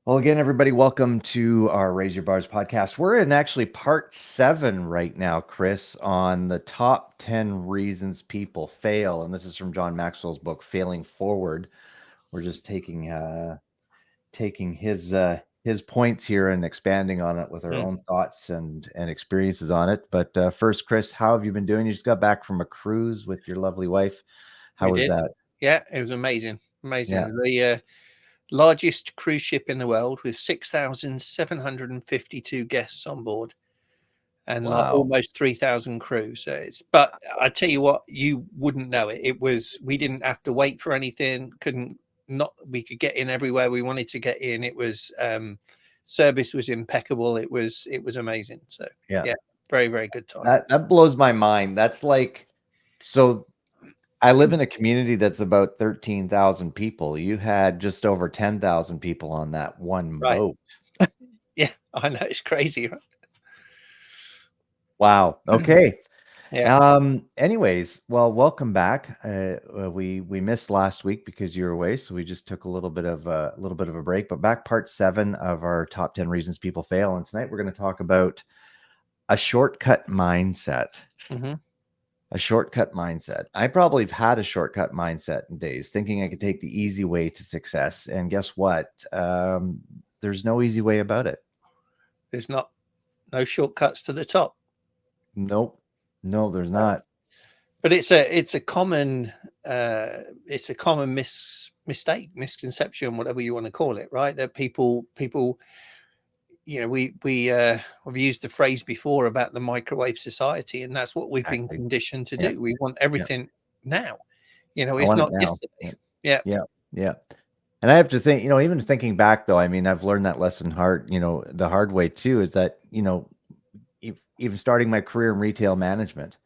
Well, again, everybody, welcome to our Raise Your Bars podcast. We're in actually part 7 right now, Chris, on the top 10 reasons people fail. And this is from John Maxwell's book, Failing Forward. We're just taking his points here and expanding on it with our own thoughts and experiences on it. But first, Chris, how have you been doing? You just got back from a cruise with your lovely wife. How We was did. that? Yeah, it was amazing. Yeah. Amazing. The largest cruise ship in the world with 6,752 guests on board and like Wow. almost 3,000 crew. So but I tell you what, you wouldn't know it. We didn't have to wait for anything. We could get in everywhere we wanted to get in. It was, service was impeccable. It was amazing. So Yeah. yeah, very, very good time. That blows my mind. That's like, so I live in a community that's about 13,000 people. You had just over 10,000 people on that one Right. boat. Yeah, I know, it's crazy, right? Wow. Okay. Yeah. Anyways, well, welcome back. We missed last week because you were away, so we just took a little bit of a break. But back part 7 of our top 10 reasons people fail, and tonight we're going to talk about a shortcut mindset. Mm-hmm. A shortcut mindset. I probably have had a shortcut mindset in days, thinking I could take the easy way to success. And guess what? There's no easy way about it. There's no shortcuts to the top. Nope. No, there's not. But it's a common misconception, whatever you want to call it, right? That people, we've used the phrase before about the microwave society, and that's what we've been Exactly. conditioned to Yeah. do. We want Yeah. everything now, I if want it not now. yesterday. Yeah. Yeah. Yeah. And I have to think, even thinking back though, I mean, I've learned that lesson the hard way too, is that, even starting my career in retail management,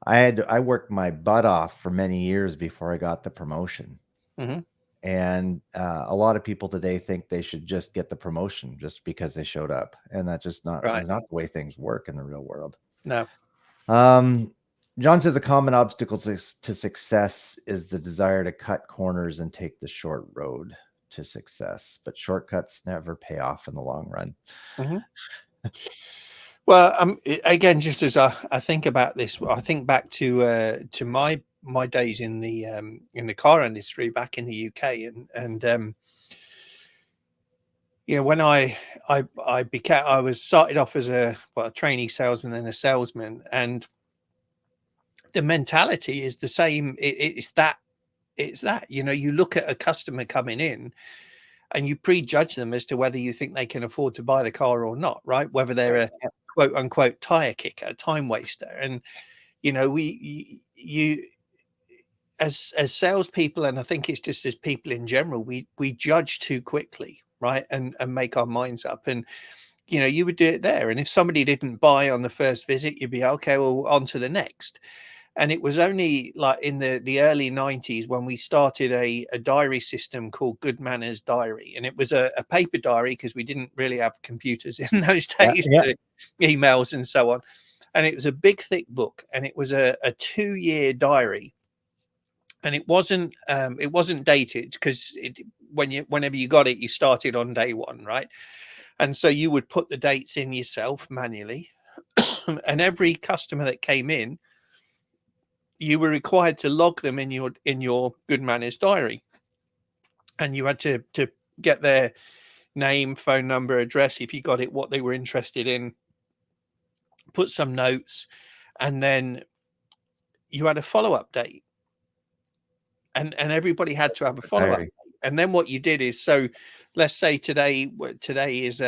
I worked my butt off for many years before I got the promotion. Mm-hmm. And a lot of people today think they should just get the promotion just because they showed up, and that's just not Right. is not the way things work in the real world. No. Um, John says a common obstacle to success is the desire to cut corners and take the short road to success, but shortcuts never pay off in the long run. Mm-hmm. Well, again, just as I think about this, I think back to my days in the car industry back in the UK, and when I was started off as a trainee salesman, then a salesman, and the mentality is the same. It's that you look at a customer coming in and you prejudge them as to whether you think they can afford to buy the car or not, right? Whether they're Right. a quote unquote tire kicker, a time waster, and you as salespeople, and I think it's just as people in general, we judge too quickly, right? And make our minds up, and you would do it there. And if somebody didn't buy on the first visit, you'd be okay, well, on to the next. And it was only like in the early 90s when we started a diary system called Good Manners Diary. And it was a paper diary because we didn't really have computers in those Yeah. days, Yeah. emails and so on. And it was a big, thick book, and it was a 2-year diary. And it wasn't dated because whenever you got it, you started on day one, right? And so you would put the dates in yourself manually. And every customer that came in, you were required to log them in your Good Manners diary, and you had to get their name, phone number, address, if you got it, what they were interested in, put some notes, and then you had a follow-up date, and everybody had to have a follow-up. Diary. And then what you did is, so let's say today is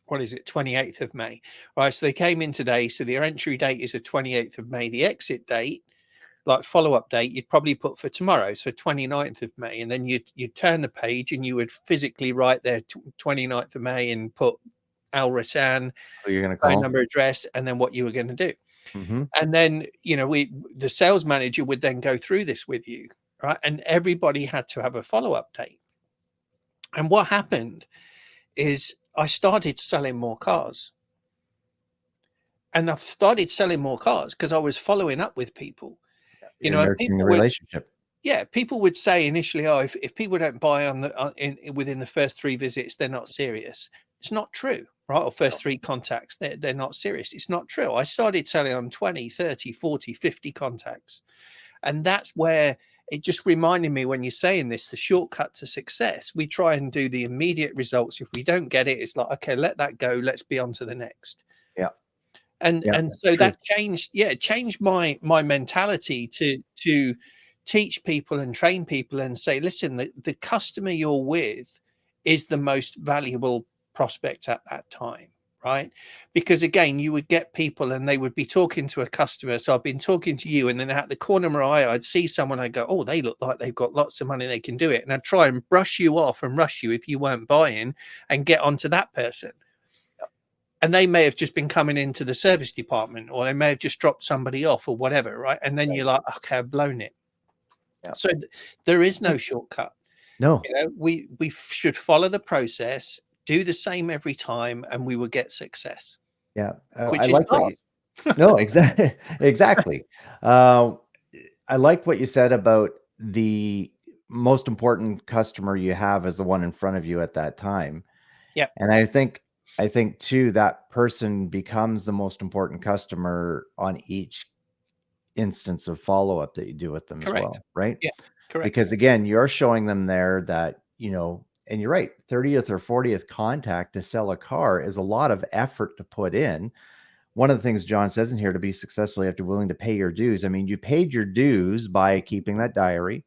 what is it, 28th of May, right? So they came in today, so their entry date is the 28th of May. The exit date, like follow-up date, you'd probably put for tomorrow, so 29th of May, and then you'd turn the page and you would physically write there 29th of May and put Al Rattan, Who you're going to phone call? number, address, and then what you were going to do. Mm-hmm. And then the sales manager would then go through this with you, right? And everybody had to have a follow-up date. And what happened is I started selling more cars. And I've started selling more cars because I was following up with people. You're And nurturing the people would, relationship. yeah, people would say initially, oh, if people don't buy on the within the first 3 visits, they're not serious. It's not true, right? Or first 3 contacts, they're not serious. It's not true. I started selling on 20, 30, 40, 50 contacts. And that's where it just reminded me, when you're saying this, the shortcut to success. We try and do the immediate results. If we don't get it, it's like, okay, let that go. Let's be on to the next. Yeah. And Yeah. so True. that changed, it changed my mentality to teach people and train people and say, listen, the customer you're with is the most valuable prospect at that time, right? Because again, you would get people and they would be talking to a customer. So I've been talking to you, and then at the corner of my eye, I'd see someone, I go, oh, they look like they've got lots of money, they can do it. And I'd try and brush you off and rush you if you weren't buying, and get onto that person. And they may have just been coming into the service department, or they may have just dropped somebody off or whatever, right? And then you're like, okay, I've blown it. Yeah. So there is no shortcut. No. You know, we should follow the process, do the same every time, and we will get success. Yeah. Which I is like what hard. no, exactly. Exactly. I liked what you said about the most important customer you have is the one in front of you at that time. Yeah. And I think too, that person becomes the most important customer on each instance of follow-up that you do with them as Correct. well, right? Yeah, correct. Because again, you're showing them there that, you know, and you're right, 30th or 40th contact to sell a car is a lot of effort to put in. One of the things John says in here, to be successful, you have to be willing to pay your dues. I mean, you paid your dues by keeping that diary,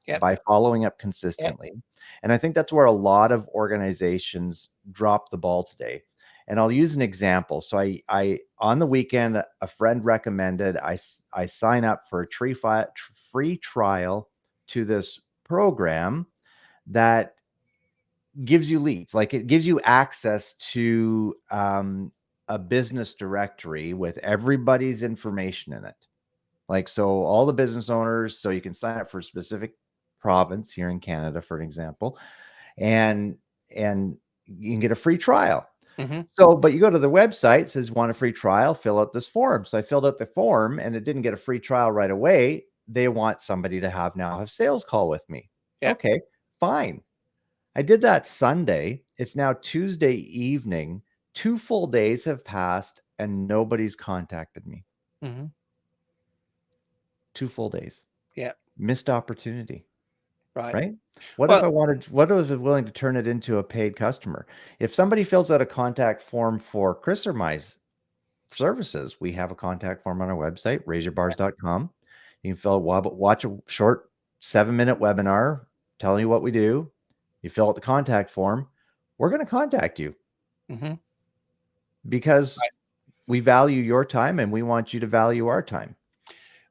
Yep. by following up consistently. Yep. And I think that's where a lot of organizations drop the ball today. And I'll use an example. So I on the weekend, a friend recommended I sign up for a free trial to this program that gives you leads. Like, it gives you access to a business directory with everybody's information in it. Like, so all the business owners, so you can sign up for a specific province here in Canada, for an example, and you can get a free trial. Mm-hmm. So, but you go to the website, says want a free trial, fill out this form. So I filled out the form, and it didn't get a free trial right away. They want somebody to have sales call with me. Yep. Okay, fine. I did that Sunday. It's now Tuesday evening. 2 full days have passed and nobody's contacted me. Mm-hmm. 2 full days. Yeah. Missed opportunity. Right. What if I was willing to turn it into a paid customer? If somebody fills out a contact form for Chris or my services, we have a contact form on our website, raiseyourBars.com. You can watch a short 7-minute webinar telling you what we do. You fill out the contact form. We're going to contact you. Mm-hmm. Because we value your time and we want you to value our time.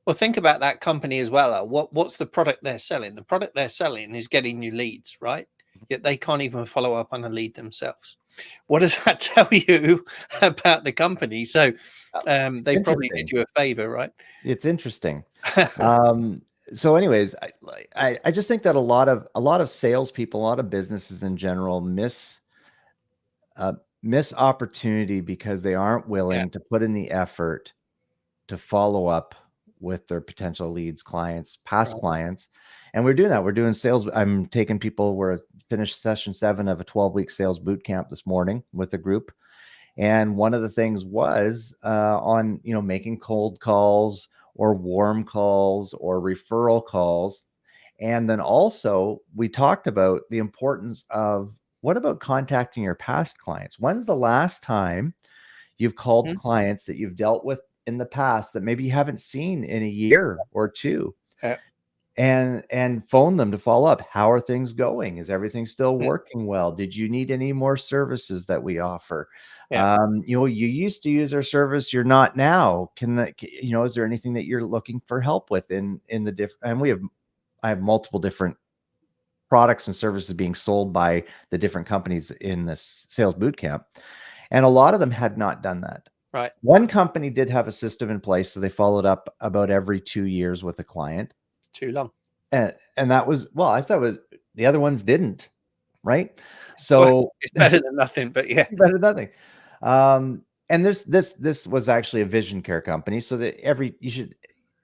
Well, think about that company as well. What's the product they're selling? The product they're selling is getting you leads, right? Yet they can't even follow up on a lead themselves. What does that tell you about the company? So they probably did you a favor, right? It's interesting. So anyways, I just think that a lot of salespeople, a lot of businesses in general miss opportunity because they aren't willing to put in the effort to follow up with their potential leads, clients, past clients. And we're doing that. We're doing sales. I'm taking people, we're finished session 7 of a 12-week sales boot camp this morning with a group. And one of the things was on, making cold calls or warm calls or referral calls. And then also we talked about the importance of, what about contacting your past clients? When's the last time you've called clients that you've dealt with in the past that maybe you haven't seen in a year or 2, and phone them to follow up? How are things going? Is everything still working well? Did you need any more services that we offer? You used to use our service, you're not now. Is there anything that you're looking for help with in the different? And I have multiple different products and services being sold by the different companies in this sales boot camp. And a lot of them had not done that. Right. One company did have a system in place, so they followed up about every 2 years with a client. Too long. And that was, I thought the other ones didn't, right? So it's better than nothing, but yeah. Better than nothing. And this was actually a vision care company, so that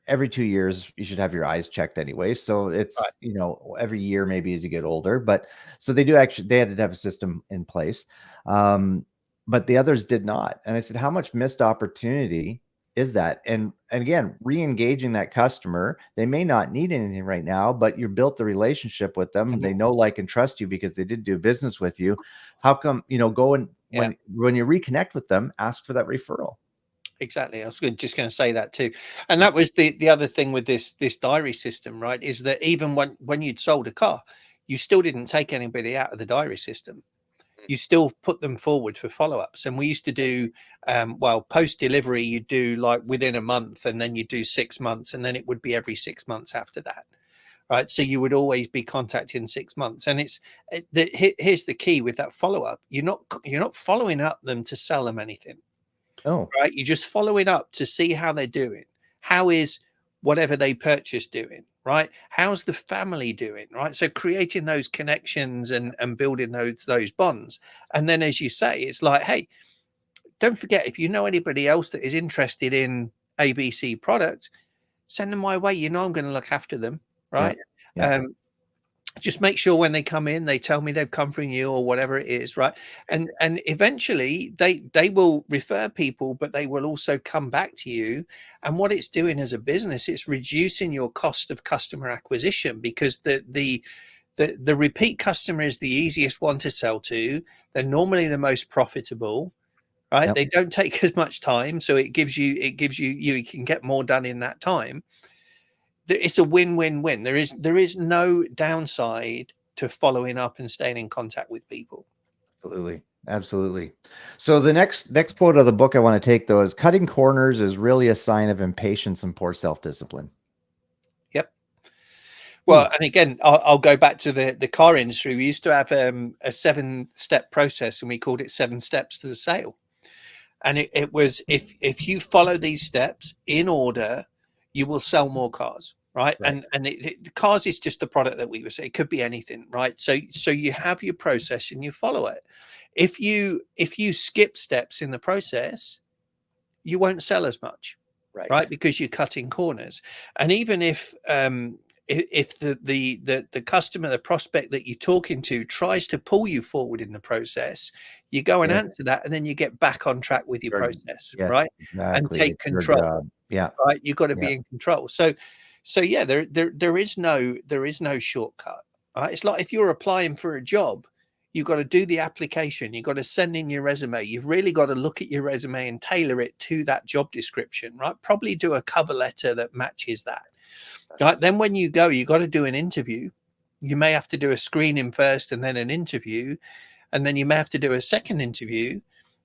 every 2 years you should have your eyes checked anyway. So Right. it's, every year maybe as you get older. But so they do actually, they had to have a system in place. But the others did not. And I said, how much missed opportunity is that? And again, re-engaging that customer, they may not need anything right now, but you built the relationship with them. Mhm. They know, like, and trust you because they did do business with you. How come, go and Yeah. when you reconnect with them, ask for that referral. Exactly. I was just going to say that too. And that was the other thing with this diary system, right? Is that even when you'd sold a car, you still didn't take anybody out of the diary system. You still put them forward for follow-ups. And we used to do well, post delivery, you do like within a month, and then you do 6 months, and then it would be every 6 months after that. Right. So you would always be contacted in 6 months. And here's the key with that follow-up. You're not following up them to sell them anything. Oh, Right? You're just following up to see how they're doing. How is whatever they purchased doing? Right? How's the family doing? Right? So creating those connections and building those bonds. And then, as you say, it's like, hey, don't forget, if you know anybody else that is interested in ABC product, send them my way. You know, I'm going to look after them. yeah, Right? yeah. Just make sure when they come in, they tell me they've come from you or whatever it is, right? And eventually they will refer people, but they will also come back to you. And what it's doing as a business, it's reducing your cost of customer acquisition, because the repeat customer is the easiest one to sell to. They're normally the most profitable, right? Yep. They don't take as much time, so you can get more done in that time. It's a win-win-win. There is no downside to following up and staying in contact with people. Absolutely. Absolutely. So the next quote of the book I want to take, though, is cutting corners is really a sign of impatience and poor self-discipline. Yep. Ooh, Well, and again, I'll go back to the car industry. We used to have a 7-step process, and we called it 7 steps to the sale. And it was, if you follow these steps in order, you will sell more cars, right? right. And the cars is just a product that we would say. It could be anything, right? So you have your process and you follow it. If you skip steps in the process, you won't sell as much, Right. right? Because you're cutting corners. And even if the customer, the prospect that you're talking to, tries to pull you forward in the process, you go and Yeah. answer that, and then you get back on track with your Your- process, Yes, right? And exactly. take It's your control, job. Yeah. right? You've got to Yeah. be in control. So yeah, there is no shortcut. Right? It's like if you're applying for a job, you've got to do the application, you've got to send in your resume, you've really got to look at your resume and tailor it to that job description, right? Probably do a cover letter that matches that. Right. Then when you go, you got to do an interview. You may have to do a screening first and then an interview, and then you may have to do a second interview.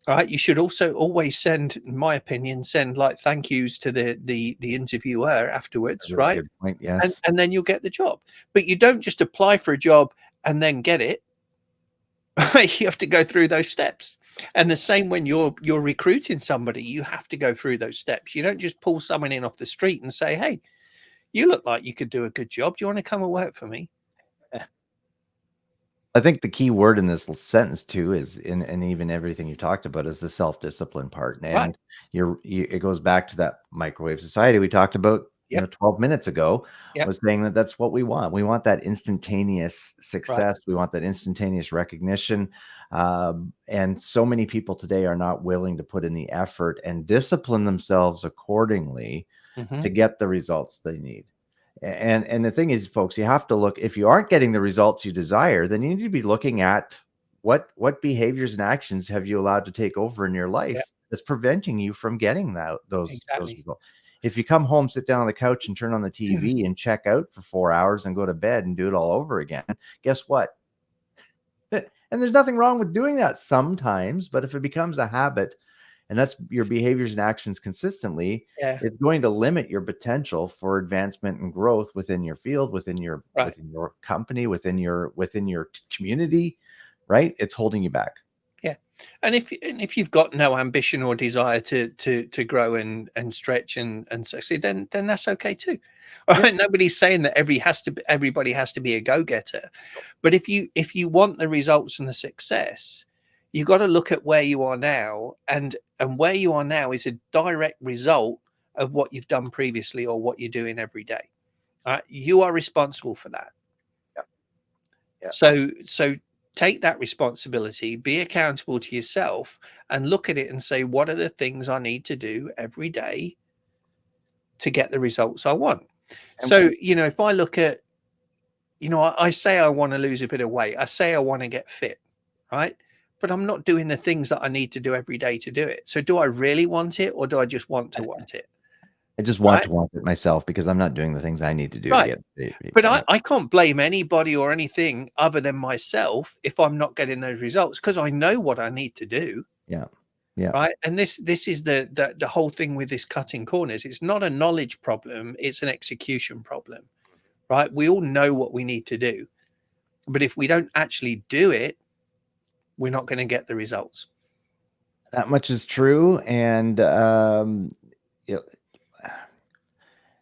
Right. You should also always send, in my opinion, send like thank yous to the interviewer A afterwards, really right? good point. And Yes. and then you'll get the job. But you don't just apply for a job and then get it. Right? You have to go through those steps. And the same when you're recruiting somebody, you have to go through those steps. You don't just pull someone in off the street and say, "Hey, you look like you could do a good job. Do you want to come and work for me?" I think the key word in this sentence too is and even everything you talked about is the self-discipline part. Right. And it goes back to that microwave society we talked about, Yep. 12 minutes ago, Yep. was saying that that's what we want. We want that instantaneous Right. success. We want that instantaneous recognition. And so many people today are not willing to put in the effort and discipline themselves accordingly Hmm. to get the results they need. And the thing is, folks, you have to look, if you aren't getting the results you desire, then you need to be looking at what behaviors and actions have you allowed to take over in your Yep. life that's preventing you from getting those Exactly. results. If you come home, sit down on the couch and turn on the TV and check out for 4 hours and go to bed and do it all over again, guess what? And there's nothing wrong with doing that sometimes, but if it becomes a habit and that's your behaviors and actions consistently, Yeah. it's going to limit your potential for advancement and growth within your field, Right. within your company, within your community, right? It's holding you back. Yeah. And if you've got no ambition or desire to grow and stretch and succeed, then that's okay too. All Yeah. right. Nobody's saying that everybody has to be a go-getter. But if you want the results and the success, you've got to look at where you are now, and where you are now is a direct result of what you've done previously or what you're doing every day. All right, you are responsible for that. Yeah. Yeah. So take that responsibility, be accountable to yourself, and look at it and say, what are the things I need to do every day to get the results I want? And So, if I look at, I say I want to lose a bit of weight, I say I want to get fit, right? But I'm not doing the things that I need to do every day to do it. So do I really want it, or do I just want to want it? I just want Right? to want it myself because I'm not doing the things I need to do to Right. get fit. But I can't blame anybody or anything other than myself if I'm not getting those results, because I know what I need to do. Yeah. Yeah. Right. And this is the whole thing with this cutting corners. It's not a knowledge problem, it's an execution problem. Right. We all know what we need to do. But if we don't actually do it, we're not going to get the results. That much is true. And you know,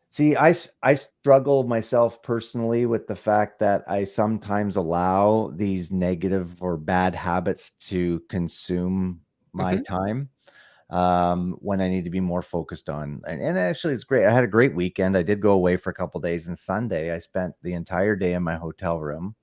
see, I struggle myself personally with the fact that I sometimes allow these negative or bad habits to consume my Mhm. time when I need to be more focused on. And actually, it's great. I had a great weekend. I did go away for a couple days, and Sunday I spent the entire day in my hotel room,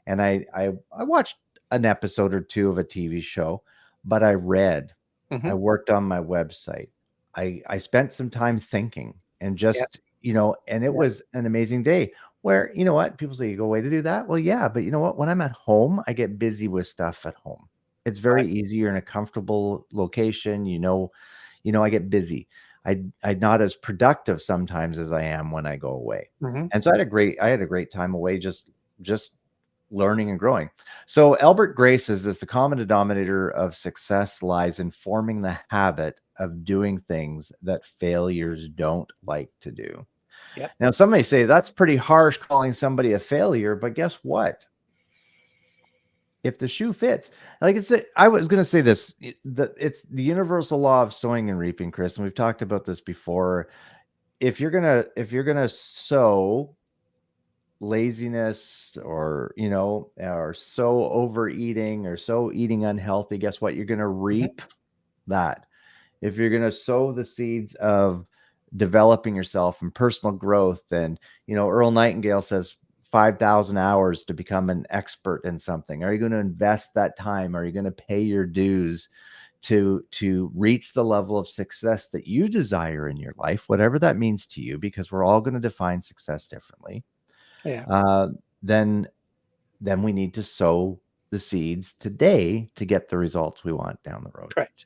and I watched an episode or two of a TV show, but I read. I Mhm. worked on my website. I spent some time thinking and Yeah. just, and it Yeah. was an amazing day where, you know what, people say you go away to do that. Well, yeah, but you know what? When I'm at home, I get busy with stuff at home. It's very Right. easy. You're in a comfortable location, I get busy. I'm not as productive sometimes as I am when I go away. Mhm. And so I had a great time away just learning and growing. So Albert Gray says this: the common denominator of success lies in forming the habit of doing things that failures don't like to do. Yep. Now, some may say that's pretty harsh calling somebody a failure, but guess what? If the shoe fits, like I was going to say this, it's the universal law of sowing and reaping, Chris, and we've talked about this before. If you're gonna sow laziness or so overeating or so eating unhealthy, guess what? You're going to Mhm. reap that. If you're going to sow the seeds of developing yourself and personal growth, and Earl Nightingale says 5,000 hours to become an expert in something. Are you going to invest that time? Are you going to pay your dues to reach the level of success that you desire in your life, whatever that means to you, because we're all going to define success differently. Yeah. uh, then we need to sow the seeds today to get the results we want down the road. Correct.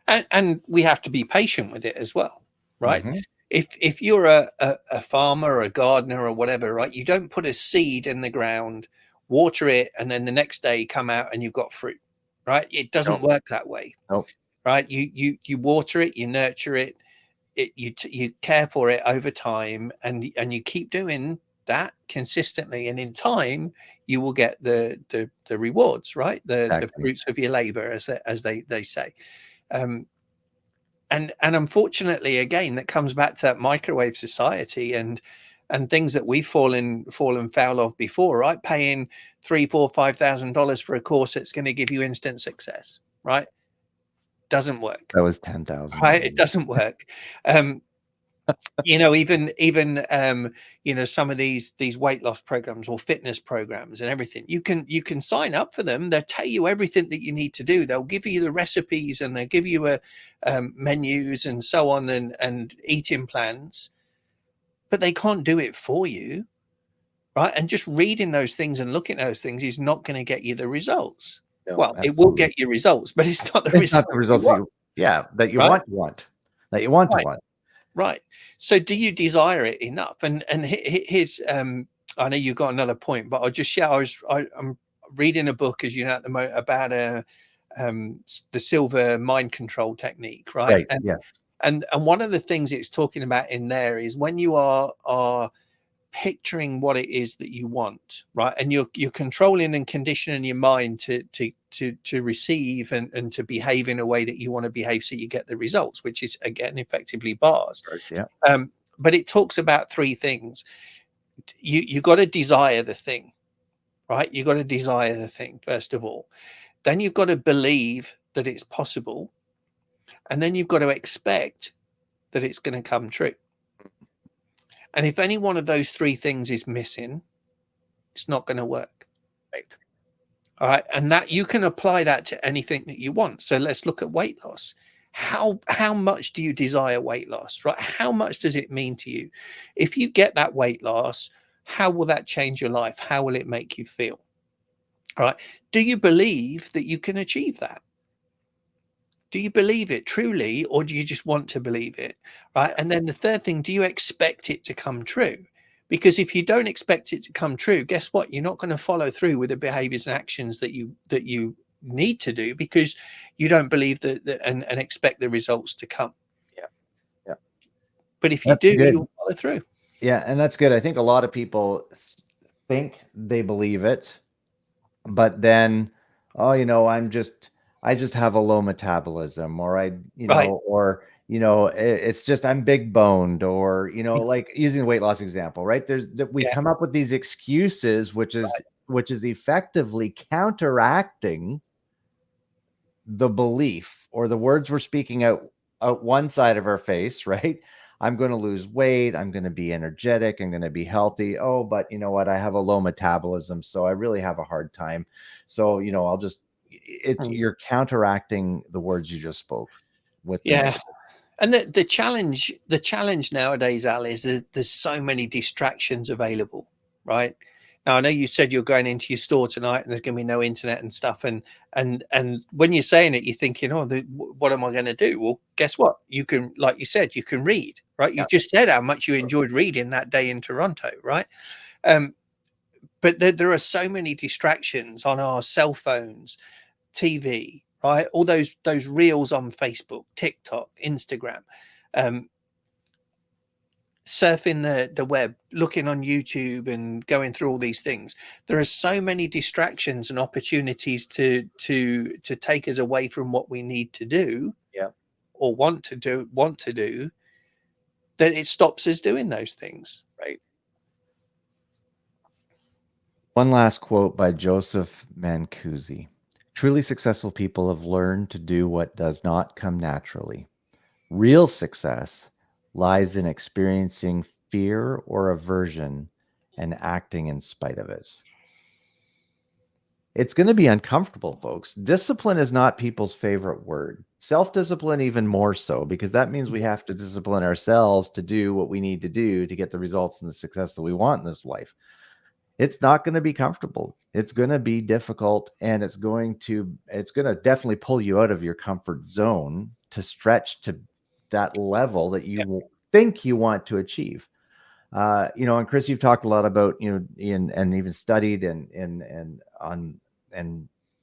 And we have to be patient with it as well, right? Mm-hmm. If you're a farmer or a gardener or whatever, right, you don't put a seed in the ground, water it, and then the next day come out and you've got fruit, right? It doesn't Nope. work that way, Nope. right? You water it, you nurture it, you care for it over time, and you keep doing that consistently, and in time you will get the rewards, right? The Exactly. fruits of your labor, as they say. um and unfortunately, again, that comes back to that microwave society and things that we've fallen foul of before, right? Paying three, four, $5,000 for a course that's going to give you instant success, right? Doesn't work. That was 10,000. Right? It doesn't work. um even some of these weight loss programs or fitness programs and everything, you can sign up for them. They'll tell you everything that you need to do. They'll give you the recipes, and they'll give you menus and so on, and eating plans, but they can't do it for you, right? And just reading those things and looking at those things is not going to get you the results. No, Well, it will absolutely. get you results, but it's not the It's not the result you results want, that you right? want, that you want to Right. want. Right. So do you desire it enough? And here's I know you've got another point, but I'll just share. I'm reading a book, as you know, at the moment about the silver mind control technique, right? Right. And Yeah. and one of the things it's talking about in there is when you are picturing what it is that you want, right? And you're controlling and conditioning your mind to receive and to behave in a way that you want to behave, so you get the results, which is again effectively bars. Of course. Yeah. But it talks about three things. You got to desire the thing, right? You got to desire the thing first of all. Then you've got to believe that it's possible, and then you've got to expect that it's going to come true. And if any one of those three things is missing, it's not going to work. Right. All right. And that you can apply that to anything that you want. So let's look at weight loss. How much do you desire weight loss, right? How much does it mean to you? If you get that weight loss, how will that change your life? How will it make you feel? All right. Do you believe that you can achieve that? Do you believe it truly, or do you just want to believe it? Right. And then the third thing, do you expect it to come true? Because if you don't expect it to come true, guess what? You're not going to follow through with the behaviors and actions that you need to do, because you don't believe that, and expect the results to come. Yeah. Yeah. But if you do, you'll follow through. Yeah. And that's good. I think a lot of people think they believe it, but then, oh, I just have a low metabolism, or it's just I'm big boned, or, like using the weight loss example, right? We come up with these excuses, which is effectively counteracting the belief or the words we're speaking out one side of our face, right? I'm going to lose weight. I'm going to be energetic. I'm going to be healthy. Oh, but you know what? I have a low metabolism, so I really have a hard time. So, you're counteracting the words you just spoke with. And the challenge nowadays, Al, is that there's so many distractions available, right? Now, I know you said you're going into your store tonight and there's going to be no internet and stuff. And when you're saying it, you're thinking, oh, what am I going to do? Well, guess what? You can, like you said, you can read, right? You just said how much you enjoyed reading that day in Toronto, right? But there are so many distractions on our cell phones, TV, right? All those reels on Facebook, TikTok, Instagram, surfing the web, looking on YouTube and going through all these things. There are so many distractions and opportunities to take us away from what we need to do, or want to do, that it stops us doing those things. Right. One last quote by Joseph Mancusi. Truly successful people have learned to do what does not come naturally. Real success lies in experiencing fear or aversion and acting in spite of it. It's going to be uncomfortable, folks. Discipline is not people's favorite word. Self-discipline even more so, because that means we have to discipline ourselves to do what we need to do to get the results and the success that we want in this life. It's not going to be comfortable. It's going to be difficult, and it's going to definitely pull you out of your comfort zone to stretch to that level that you think you want to achieve. And Chris, you've talked a lot about, and even studied and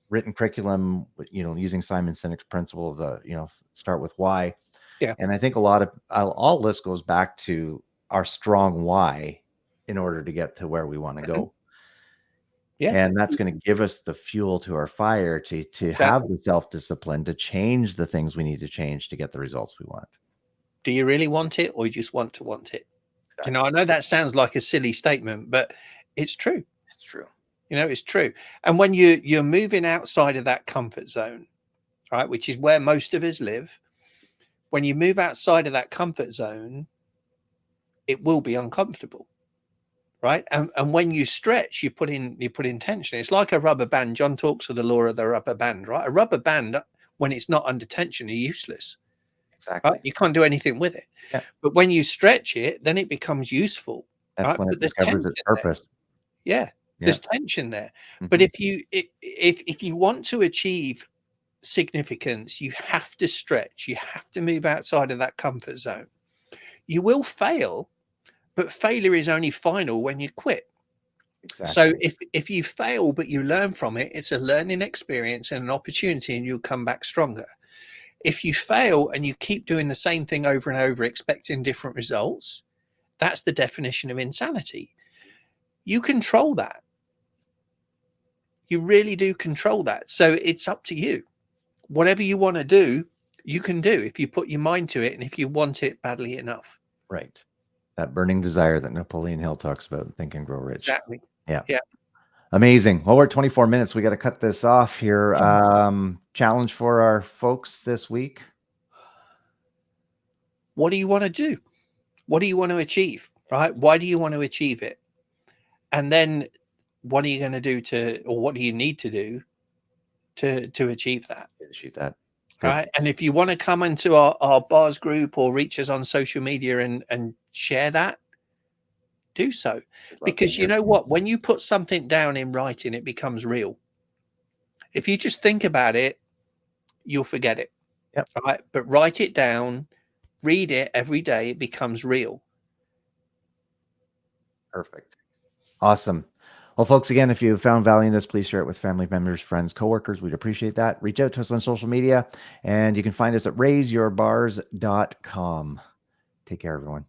written curriculum, using Simon Sinek's principle of the, start with why. Yeah. And I think a lot of all this goes back to our strong why in order to get to where we want to go. Yeah. And that's going to give us the fuel to our fire to have the self-discipline to change the things we need to change to get the results we want. Do you really want it, or you just want to want it? Exactly. I know that sounds like a silly statement, but it's true. It's true. It's true. And when you're moving outside of that comfort zone, right, which is where most of us live, when you move outside of that comfort zone, it will be uncomfortable, right? And when you stretch, you put in tension. It's like a rubber band. John talks of the law of the rubber band, right? A rubber band, when it's not under tension, is useless. Exactly. Right? You can't do anything with it. Yeah. But when you stretch it, then it becomes useful. That's right? when it discovers its purpose. Yeah. There's tension there. Mm-hmm. But if you want to achieve significance, you have to stretch. You have to move outside of that comfort zone. You will fail, but failure is only final when you quit. Exactly. So if you fail but you learn from it, it's a learning experience and an opportunity, and you'll come back stronger. If you fail and you keep doing the same thing over and over, expecting different results, that's the definition of insanity. You control that. You really do control that. So it's up to you. Whatever you want to do, you can do if you put your mind to it and if you want it badly enough. Right. That burning desire that Napoleon Hill talks about in Think and Grow Rich. Exactly. Yeah. Yeah. Amazing. Well, we're at 24 minutes. We got to cut this off here. Challenge for our folks this week. What do you want to do? What do you want to achieve? Right? Why do you want to achieve it? And then what are you going to do or what do you need to do to achieve that? Shoot that. Right. And if you want to come into our bars group or reach us on social media and share that, do so. Because you know what? When you put something down in writing, it becomes real. If you just think about it, you'll forget it. Yep. Right. But write it down, read it every day, it becomes real. Perfect. Awesome. Well, folks, again, if you found value in this, please share it with family members, friends, coworkers. We'd appreciate that. Reach out to us on social media, and you can find us at raiseyourbars.com. Take care, everyone.